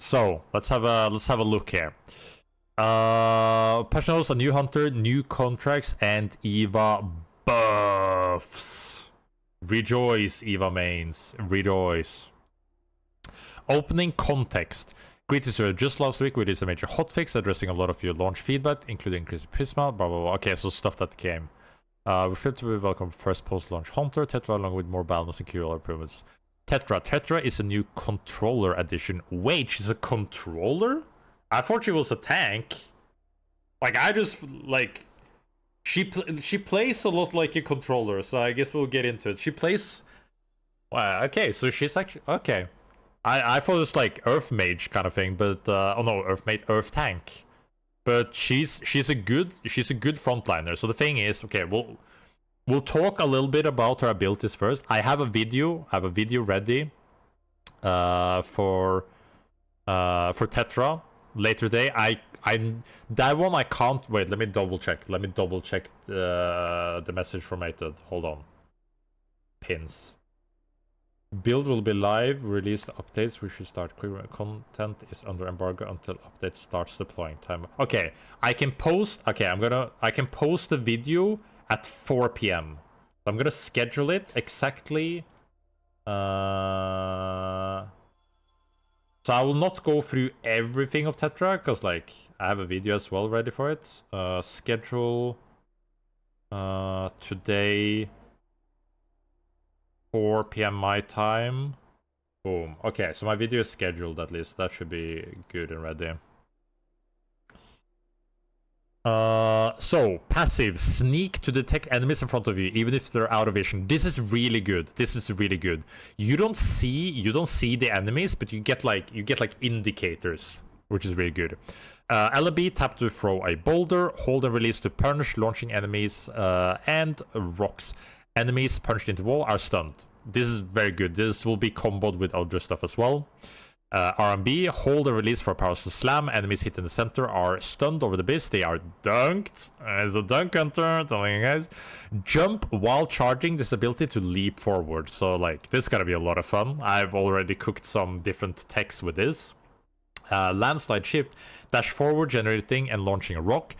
So let's have a look here. Patch notes, a new hunter, new contracts, and EVA buffs. Rejoice, EVA mains. Rejoice. Opening context. Greetings, sir. Just last week we did a major hotfix addressing a lot of your launch feedback, including increased Prisma, blah blah blah. Okay, so stuff that came. We feel to be welcome first post-launch hunter, Tetra, along with more balance and QL improvements. Tetra is a new controller addition. Wait, she's a controller? I thought she was a tank. Like, I just, like... She plays a lot like a controller, so I guess we'll get into it. She plays... Wow, okay, so she's actually... Okay. I thought it was like Earth Mage kind of thing, but... oh no, Earth Mage, Earth Tank. But she's a good frontliner. So the thing is, okay, we'll talk a little bit about her abilities first. I have a video ready for Tetra later today. That one I can't wait. Let me double check the message from Mated. Hold on. Pins. Build will be live. Release the updates. We should start quick. Content is under embargo until update starts deploying time. Okay, I can post. Okay, I can post the video at 4 p.m. So I'm gonna schedule it exactly. So I will not go through everything of Tetra because like I have a video as well ready for it. Schedule today 4 p.m. my time. Boom. Okay, so my video is scheduled at least. That should be good and ready. So passive sneak to detect enemies in front of you even if they're out of vision. This is really good. You don't see the enemies, but you get like indicators, which is really good. LB, tap to throw a boulder, hold and release to punch, launching enemies and rocks. Enemies punched into wall are stunned. This is very good. This will be comboed with other stuff as well. RMB, hold and release for a powerful slam. Enemies hit in the center are stunned over the base. They are dunked. As a dunk hunter, telling you guys. Jump while charging, this ability to leap forward. So like this is gonna be a lot of fun. I've already cooked some different techs with this. Landslide shift, dash forward, generating and launching a rock.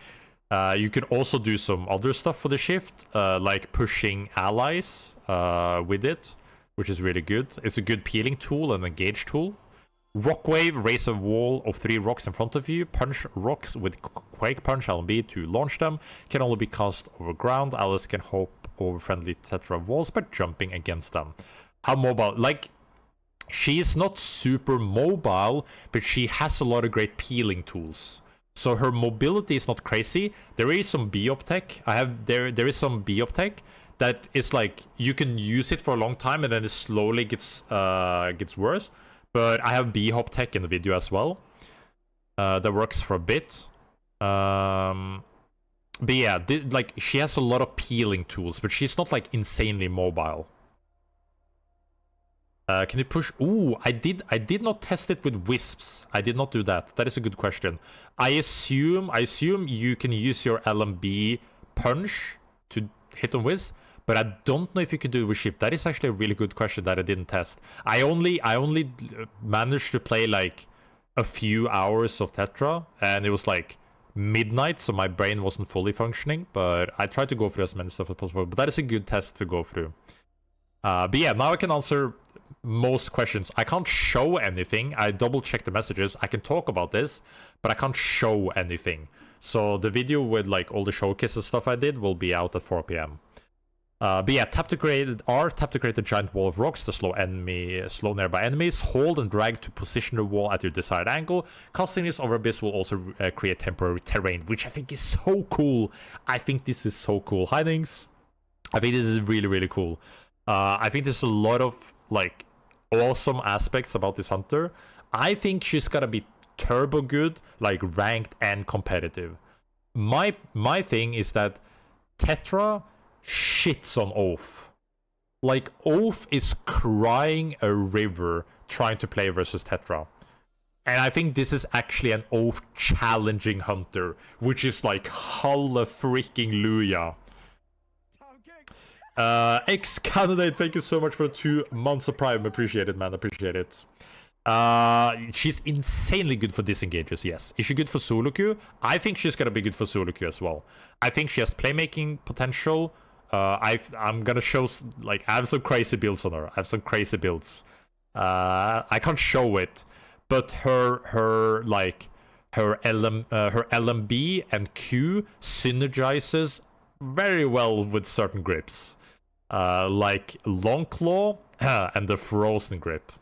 You can also do some other stuff for the shift, like pushing allies with it, which is really good. It's a good peeling tool and engage tool. Rock wave, raise a wall of 3 rocks in front of you. Punch rocks with Quake Punch LB to launch them. Can only be cast over ground. Alice can hop over friendly Tetra walls by jumping against them. How mobile? Like, she is not super mobile, but she has a lot of great peeling tools. So her mobility is not crazy. There is some B-op tech. There is some B-op tech that is like you can use it for a long time and then it slowly gets worse. But I have B-hop tech in the video as well. That works for a bit. But yeah, like she has a lot of peeling tools, but she's not like insanely mobile. Can you push? Ooh, I did not test it with wisps. I did not do that. That is a good question. I assume you can use your LMB punch to hit on wisp, but I don't know if you could do it with shift. That is actually a really good question that I didn't test. I only managed to play like a few hours of Tetra, and it was like midnight, so my brain wasn't fully functioning. But I tried to go through as many stuff as possible. But that is a good test to go through. But yeah, now I can answer most questions. I can't show anything. I double check the messages. I can talk about this, but I can't show anything. So the video with like all the showcases stuff I did will be out at 4 p.m. But yeah, tap to create a giant wall of rocks to slow nearby enemies. Hold and drag to position the wall at your desired angle. Casting this over abyss will also create temporary terrain, which I think is so cool. I think this is so cool. Hi, Nings. I think this is really, really cool. I think there's a lot of like awesome aspects about this hunter. I think she's gonna be turbo good, like ranked and competitive. My thing is that Tetra shits on Oath. Like, Oath is crying a river trying to play versus Tetra. And I think this is actually an Oath challenging hunter, which is like halla freaking Luya. Ex-candidate, thank you so much for 2 months of Prime. Appreciate it, man. Appreciate it. She's insanely good for disengages, yes. Is she good for solo queue? I think she's gonna be good for solo queue as well. I think she has playmaking potential. I'm gonna show, like, I have some crazy builds on her. I have some crazy builds. I can't show it, but her LMB and Q synergizes very well with certain grips. Like Long Claw and the Frozen grip.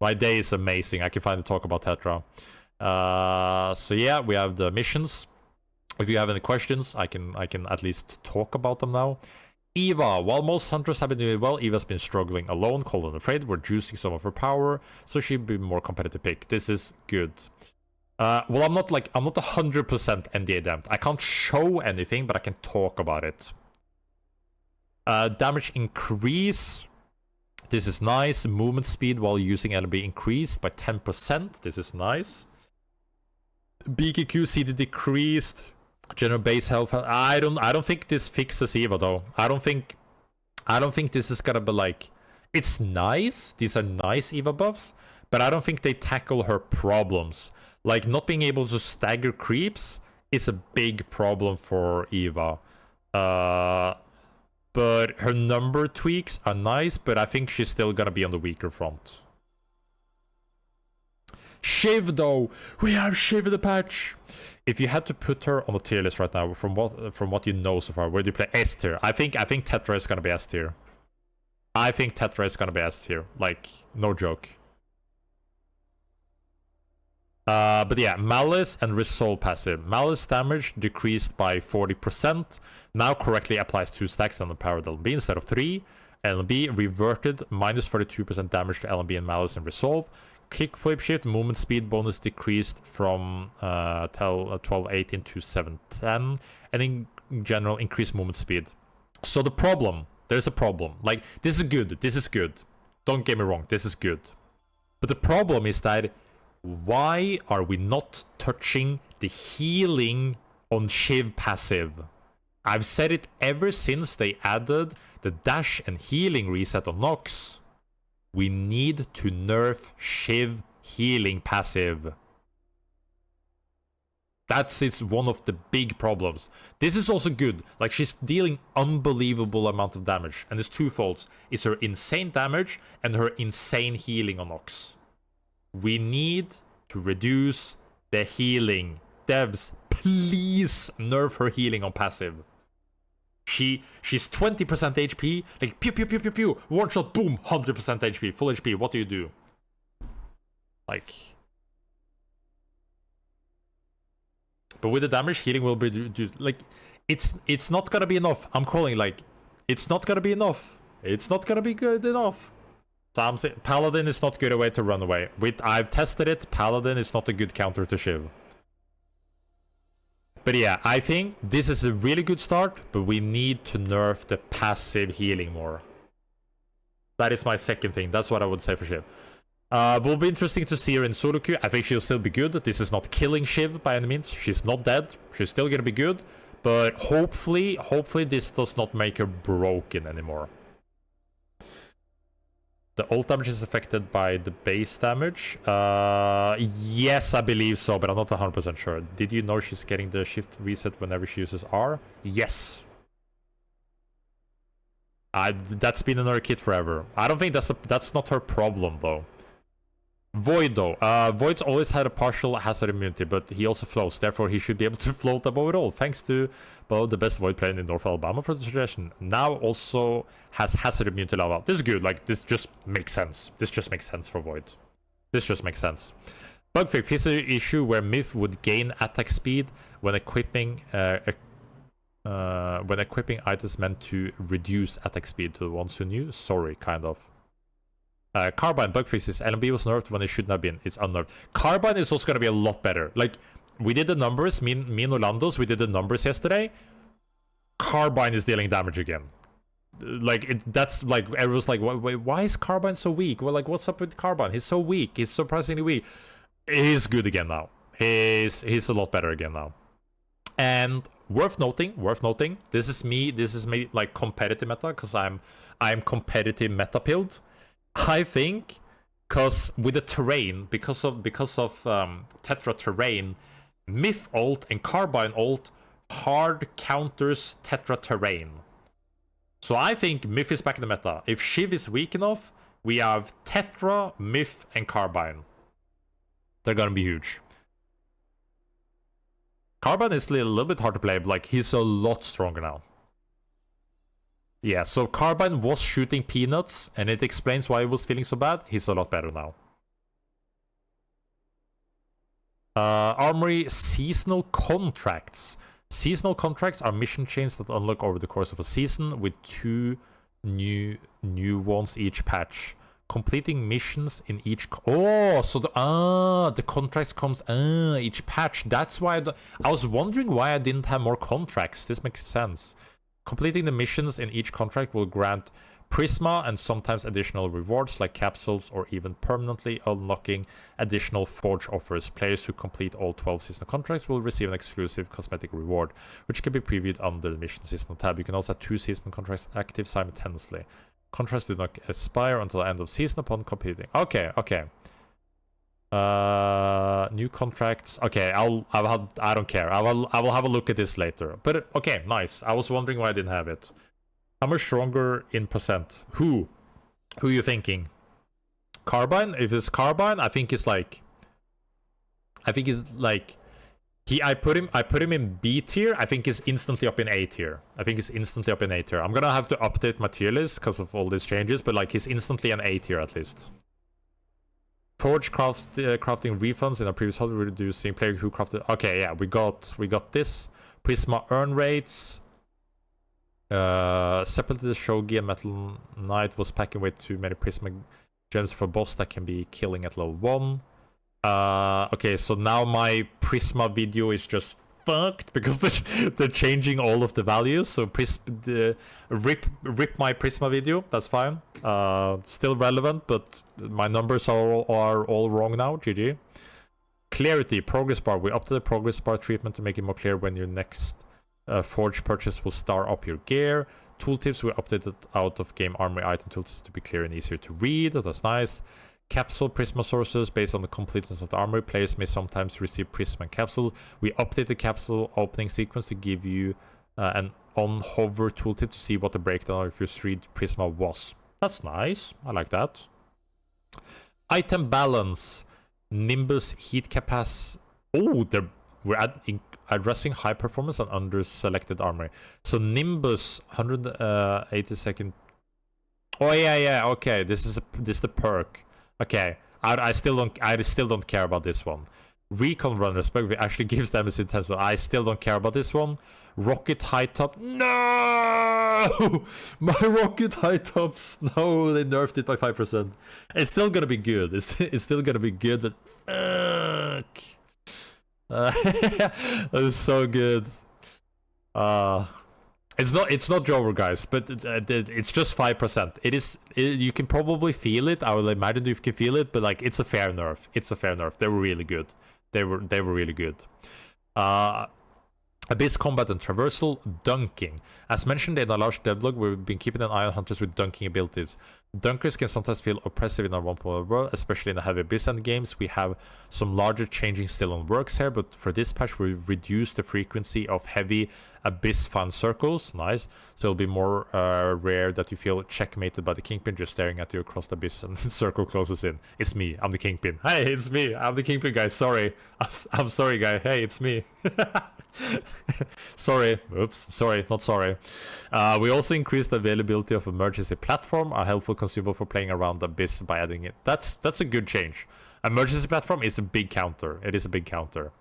My day is amazing. I can finally talk about Tetra. So yeah, we have the missions. If you have any questions, I can at least talk about them now. Eva. While most hunters have been doing well, Eva's been struggling alone, cold and afraid. We're juicing some of her power, so she'd be more competitive pick. This is good. Well, I'm not 100% NDA damped. I can't show anything, but I can talk about it. Damage increase. This is nice. Movement speed while using LB increased by 10%. This is nice. BKQ CD decreased. General base health. I don't think this fixes Eva though. I don't think this is gonna be like. It's nice. These are nice Eva buffs, but I don't think they tackle her problems. Like not being able to stagger creeps is a big problem for Eva. But her number tweaks are nice, but I think she's still gonna be on the weaker front. Shiv though, we have Shiv in the patch. If you had to put her on the tier list right now, from what you know so far, where do you play? S tier. I think Tetra is gonna be S tier. I think Tetra is gonna be S tier. Like, no joke. But yeah, Malice and Resolve passive. Malice damage decreased by 40%. Now correctly applies 2 stacks on the powered LMB instead of 3. LMB reverted minus 42% damage to LMB and Malice and Resolve. Kick flip shift movement speed bonus decreased from 1218 to 710. And in general, increased movement speed. So the problem, there's a problem. Like, this is good. This is good. Don't get me wrong. This is good. But the problem is that why are we not touching the healing on Shiv passive? I've said it ever since they added the dash and healing reset on Nox. We need to nerf Shiv healing passive. It's one of the big problems. This is also good. Like, she's dealing unbelievable amount of damage. And it's twofold. It's her insane damage and her insane healing on Nox. We need to reduce the healing. Devs, please nerf her healing on passive. She's 20% HP, like pew pew pew pew pew, one shot, boom, 100% HP, full HP. What do you do? Like, but with the damage, healing will be reduced. Like, it's not gonna be enough. I'm calling, like, it's not gonna be enough. It's not gonna be good enough. So I'm saying Paladin is not good a way to run away. I've tested it. Paladin is not a good counter to Shiv. But yeah, I think this is a really good start, but we need to nerf the passive healing more. That is my second thing. That's what I would say for Shiv. Will be interesting to see her in solo queue. I think she'll still be good. This is not killing Shiv by any means. She's not dead. She's still gonna be good. But hopefully this does not make her broken anymore. The ult damage is affected by the base damage. Yes, I believe so, but I'm not 100% sure. Did you know she's getting the shift reset whenever she uses R? Yes. That's been in her kit forever. I don't think that's not her problem, though. Void, though. Void's always had a partial hazard immunity, but he also floats. Therefore, he should be able to float above it all. Thanks to Bo, the best Void player in North Alabama, for the suggestion. Now also has hazard immunity lava. This is good. Like, this just makes sense. This just makes sense for Void. This just makes sense. Bug fix. Here's the issue where Myth would gain attack speed when equipping items meant to reduce attack speed to the ones who knew. Sorry, kind of. Carbine bug fixes. LMB was nerfed when it shouldn't have been. It's unnerved. Carbine is also going to be a lot better. Like, we did the numbers. Me and Orlando's, we did the numbers yesterday. Carbine is dealing damage again. Like, that's like, everyone's like, why is Carbine so weak? Well, like, what's up with Carbine? He's so weak. He's surprisingly weak. He's good again now. He's a lot better again now. And worth noting, this is me like competitive meta, because I'm competitive meta pilled. I think Because with the terrain, because of Tetra terrain, Myth ult and Carbine ult hard counters Tetra terrain. So I think Myth is back in the meta. If Shiv is weak enough, we have Tetra, Myth, and Carbine. They're gonna be huge. Carbine is a little bit hard to play, but like he's a lot stronger now. Yeah, so Carbine was shooting peanuts, and it explains why he was feeling so bad. He's a lot better now. Armory seasonal contracts. Seasonal contracts are mission chains that unlock over the course of a season with 2 new ones each patch. Completing missions in each... so the contracts comes each patch. That's why I was wondering why I didn't have more contracts. This makes sense. Completing the missions in each contract will grant Prisma and sometimes additional rewards like capsules or even permanently unlocking additional Forge offers. Players who complete all 12 seasonal contracts will receive an exclusive cosmetic reward, which can be previewed under the mission seasonal tab. You can also have 2 seasonal contracts active simultaneously. Contracts do not expire until the end of season upon completing. Okay. New contracts. Okay, I don't care. I will have a look at this later. But okay, nice. I was wondering why I didn't have it. How much stronger in percent? Who are you thinking? Carbine? If it's Carbine, I think it's like I put him in B tier. I think it's instantly up in A tier. I'm gonna have to update my tier list because of all these changes, but like he's instantly an A tier at least. Forge crafting refunds in a previous holiday, reducing player who crafted. Okay, yeah, we got this. Prisma earn rates. Separately, the Shogi and Metal Knight was packing way too many Prisma gems for boss that can be killing at level 1. Okay, so now my Prisma video is just fucked because they're changing all of the values. So rip my Prisma video. That's fine. Still relevant, but my numbers are all wrong now. GG. Clarity progress bar. We upped the progress bar treatment to make it more clear when your next Forge purchase will star up your gear. Tooltips, we updated out of game armory item tooltips to be clear and easier to read. That's nice. Capsule Prisma sources based on the completeness of the armory. Players may sometimes receive Prisma and capsule. We updated the capsule opening sequence to give you an on-hover tooltip to see what the breakdown of your street Prisma was. That's nice. I like that. Item balance. Nimbus heat capacity. Oh, we're addressing high performance and under selected armory. So Nimbus 180 second. Oh yeah. Okay, this is the perk. Okay, I still don't care about this one. Recon run respect actually gives damage intense. So I still don't care about this one. Rocket high top. No, my rocket high tops. No, they nerfed it by 5%. It's still gonna be good. It's still gonna be good. But fuck. That was so good. It's not Jover, guys, but it's just 5%. You can probably feel it. I will imagine you can feel it, but like it's a fair nerf. They were really good. They were really good. Abyss combat and traversal, dunking. As mentioned in our large devlog, we've been keeping an eye on hunters with dunking abilities. Dunkers can sometimes feel oppressive in our 1.0 world, especially in the heavy Abyss end games. We have some larger changing still on works here, but for this patch we've reduced the frequency of heavy Abyss fan circles. Nice. So it'll be more rare that you feel checkmated by the Kingpin just staring at you across the Abyss and the circle closes in. It's me, I'm the Kingpin. Hey, it's me, I'm the Kingpin, guys. Sorry. I'm sorry, guy. Hey, it's me. Sorry. Oops. Sorry. Not sorry. We also increased the availability of emergency platform, a helpful consumable for playing around the Abyss by adding it. That's a good change. Emergency platform is a big counter. It is a big counter.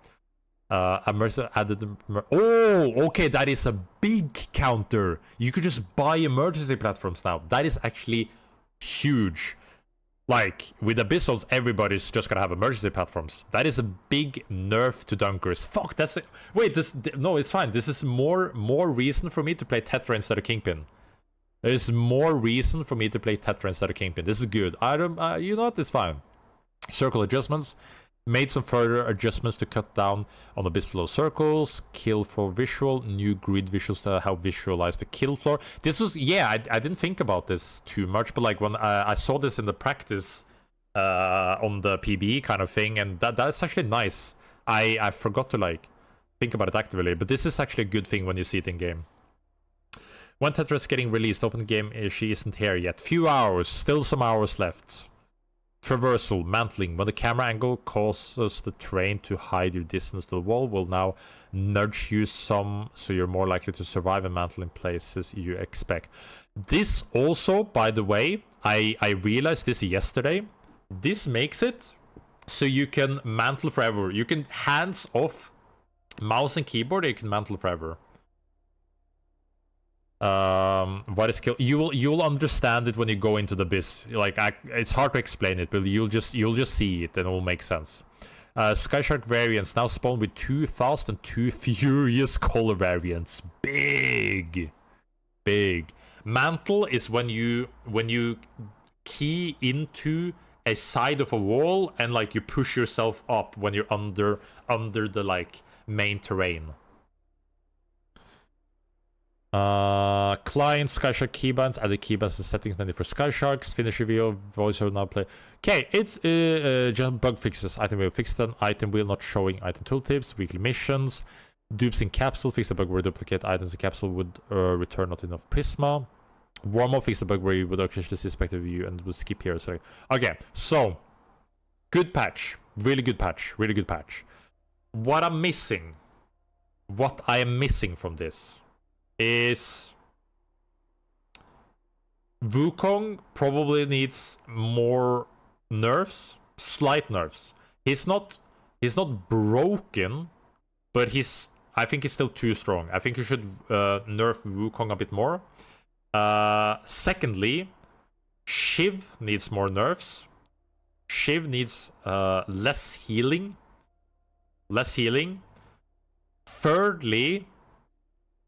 Okay, that is a big counter. You could just buy emergency platforms now. That is actually huge. Like, with Abyssals, everybody's just gonna have emergency platforms. That is a big nerf to dunkers. Fuck, that's it. Wait, no, it's fine. This is more reason for me to play Tetra instead of Kingpin. There is more reason for me to play Tetra instead of Kingpin. This is good. You know what? It's fine. Circle adjustments. Made some further adjustments to cut down on the Abyss flow circles. Kill for visual. New grid visuals to help visualize the kill floor. This was, yeah, I didn't think about this too much, but like when I saw this in the practice, on the PB kind of thing, and that's actually nice. I forgot to like think about it actively, but this is actually a good thing when you see it in game. When Tetra's getting released, open game, she isn't here yet. Few hours, still some hours left. Traversal, mantling. When the camera angle causes the terrain to hide your distance to the wall, will now nudge you some, so you're more likely to survive and mantle in places you expect. This also, by the way, I realized this yesterday. This makes it so you can mantle forever. You can hands off mouse and keyboard, you can mantle forever. What is kill? You'll understand it when you go into the abyss. Like it's hard to explain it, but you'll just see it and it will make sense. Sky Shark variants now spawn with 2 fast and 2 furious color variants. Big. Mantle is when you key into a side of a wall and like you push yourself up when you're under the like main terrain. Client Skyshark keybinds, added keybinds and settings menu for Skysharks. Finish review, voiceover now play. Okay, it's just bug fixes. Item wheel fixed an item wheel not showing item tooltips, weekly missions, dupes in capsule, fix the bug where duplicate items in capsule would return not enough prisma. Warm up, fix the bug where you would occasionally suspect a view and would skip here. Sorry. Okay, so good patch, really good patch. What I am missing from this is Wukong probably needs more nerfs, slight nerfs. He's not broken, but I think he's still too strong. I think you should nerf Wukong a bit more. Secondly, Shiv needs more nerfs. Shiv needs less healing. Thirdly,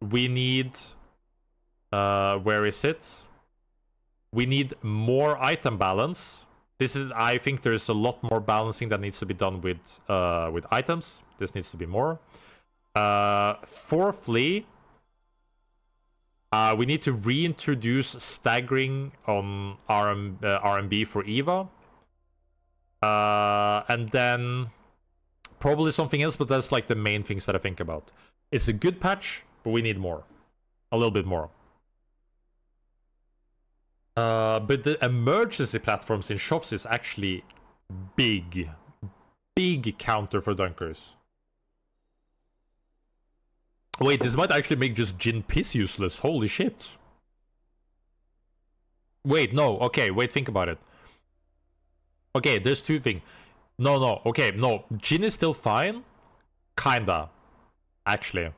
we need where is it? We need more item balance. I think there's a lot more balancing that needs to be done with items. This needs to be more. Fourthly, we need to reintroduce staggering on RMB for Eva. And then probably something else, but that's like the main things that I think about. It's a good patch, but we need more. A little bit more. But the emergency platforms in shops is actually big counter for dunkers. Wait, this might actually make just Jin piss useless. Holy shit. Wait, no. Okay, wait, think about it. Okay, there's two things. No. Okay, no. Jin is still fine. Kinda. Actually.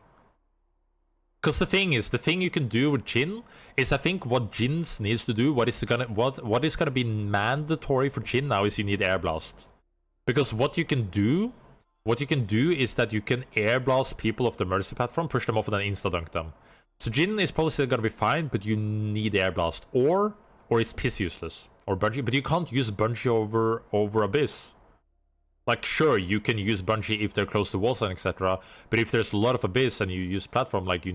Because the thing you can do with Jin is, I think what Jin needs to do, what is gonna be mandatory for Jin now is you need Air Blast. Because what you can do is that you can Air Blast people off the emergency platform, push them off and then insta-dunk them. So Jin is probably still gonna be fine, but you need Air Blast. Or it's piss useless. Or Bungee, but you can't use Bungee over Abyss. Like, sure, you can use Bungee if they're close to walls and etc. But if there's a lot of Abyss and you use platform, like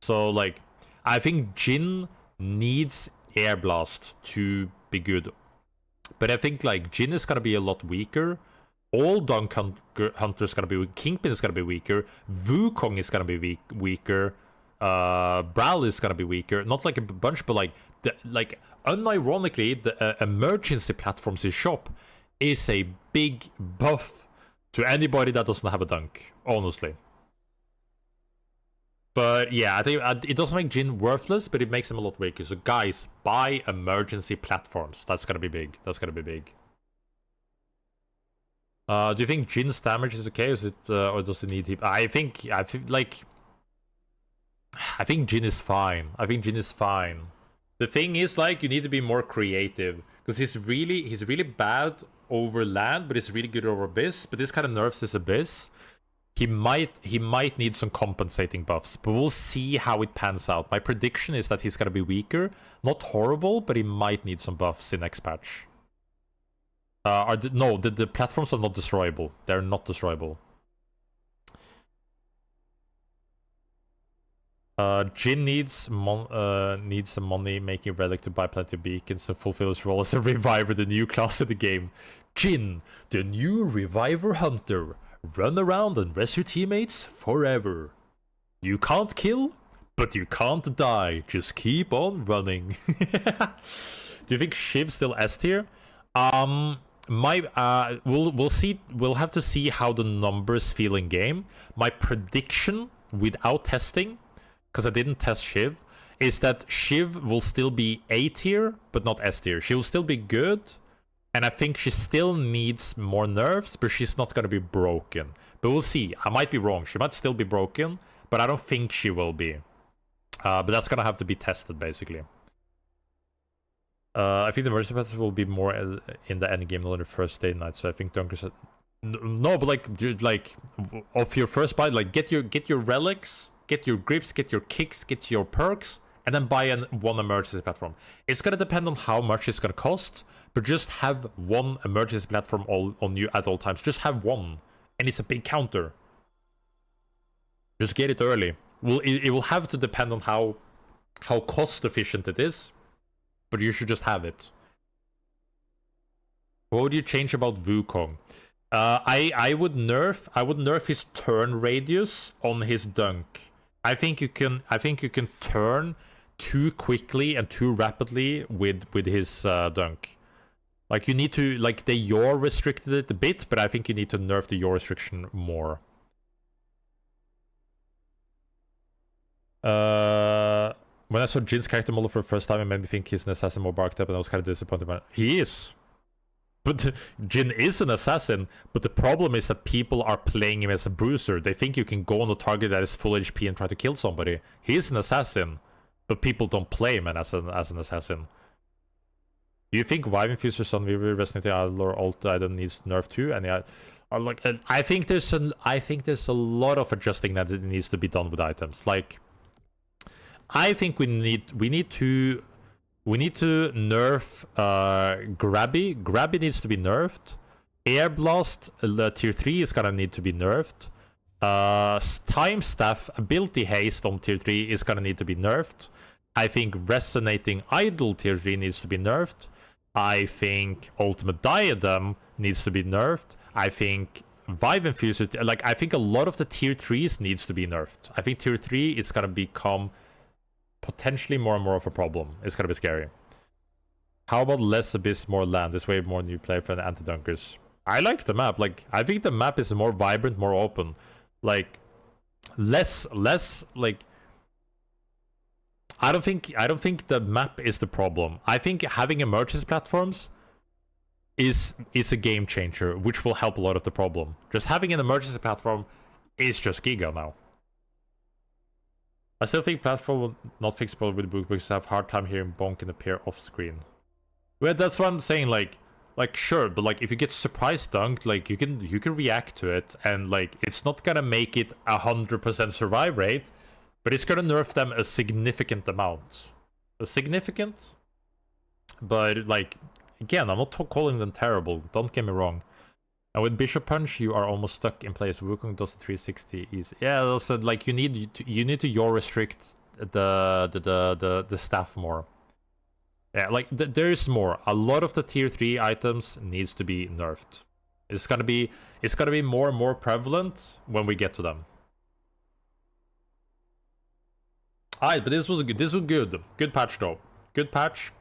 so like, I think Jin needs Air Blast to be good. But I think like Jin is gonna be a lot weaker. All Dunk Hunter is gonna be weak. Kingpin is gonna be weaker. Wukong is gonna be weaker. Brawl is gonna be weaker. Not like a bunch, but like unironically, the emergency platforms in shop is a big buff to anybody that doesn't have a dunk, honestly. But yeah, I think it doesn't make Jin worthless, but it makes him a lot weaker. So guys, buy emergency platforms. That's gonna be big. Do you think Jin's damage is okay? Is it or does it need hip? I think Jin is fine. The thing is, like, you need to be more creative, because he's really bad over land, but he's really good over Abyss. But this kind of nerfs his Abyss. He might need some compensating buffs, but we'll see how it pans out. My prediction is that he's gonna be weaker, not horrible, but he might need some buffs in next patch. The platforms are not destroyable. They're not destroyable. Jin needs a money-making relic to buy plenty of beacons and fulfill his role as a reviver, the new class in the game. Jin, the new reviver hunter. Run around and rescue teammates forever. You can't kill, but you can't die. Just keep on running. Do you think Shiv's still S tier? We'll see. We'll have to see how the numbers feel in game. My prediction, without testing, because I didn't test Shiv, is that Shiv will still be A tier, but not S tier. She will still be good, and I think she still needs more nerfs, but she's not going to be broken. But we'll see. I might be wrong. She might still be broken, but I don't think she will be. But that's going to have to be tested, basically. I think the mercy paths will be more in the end game, not on the first day night. So I think Dunkers. No, but like of your first buy, like get your relics, get your grips, get your kicks, get your perks, and then buy one emergency platform. It's gonna depend on how much it's gonna cost, but just have one emergency platform on you at all times. Just have one, and it's a big counter. Just get it early. It will have to depend on how cost efficient it is. But you should just have it. What would you change about Wukong? I would nerf his turn radius on his dunk. I think you can turn too quickly and too rapidly with his dunk. Like you need to, like, the yaw restricted it a bit, but I think you need to nerf the yaw restriction more. When I saw Jin's character model for the first time, it made me think he's an assassin more barked up, and I was kind of disappointed by it. He is. But Jin is an assassin, but the problem is that people are playing him as a bruiser. They think you can go on a target that is full HP and try to kill somebody. He is an assassin, but people don't play him as an assassin. Do you think Vive Infuser Sunweaver Resident Evil or alt item needs nerf too? And I think there's a lot of adjusting that needs to be done with items. Like, I think we need to nerf Grabby. Grabby needs to be nerfed. Air Blast tier 3 is gonna need to be nerfed. Time Staff Ability Haste on tier 3 is gonna need to be nerfed. I think Resonating Idol tier 3 needs to be nerfed. I think Ultimate Diadem needs to be nerfed. I think Vive Infuser, like, I think a lot of the tier 3s needs to be nerfed. I think tier 3 is gonna become potentially more and more of a problem. It's gonna be scary. How about less Abyss, more land? This way more new player for the anti-dunkers. I like the map. Like, I think the map is more vibrant, more open. Like, less like, I don't think the map is the problem. I think having emergency platforms is a game changer, which will help a lot of the problem. Just having an emergency platform is just Giga now. I still think platform will not fix problem with the book because I have a hard time hearing bonk and appear off screen. Well, that's what I'm saying. Like sure, but like if you get surprise dunked, like you can react to it, and like it's not gonna make it 100% survive rate, but it's gonna nerf them a significant amount. But like, again, I'm not calling them terrible. Don't get me wrong. And with Bishop Punch, you are almost stuck in place. Wukong does the 360 easy. Yeah, also, like, you need to yaw restrict the staff more. Yeah, like there's more. A lot of the tier 3 items needs to be nerfed. It's gonna be more and more prevalent when we get to them. Alright, but this was good. Good patch though. Good patch.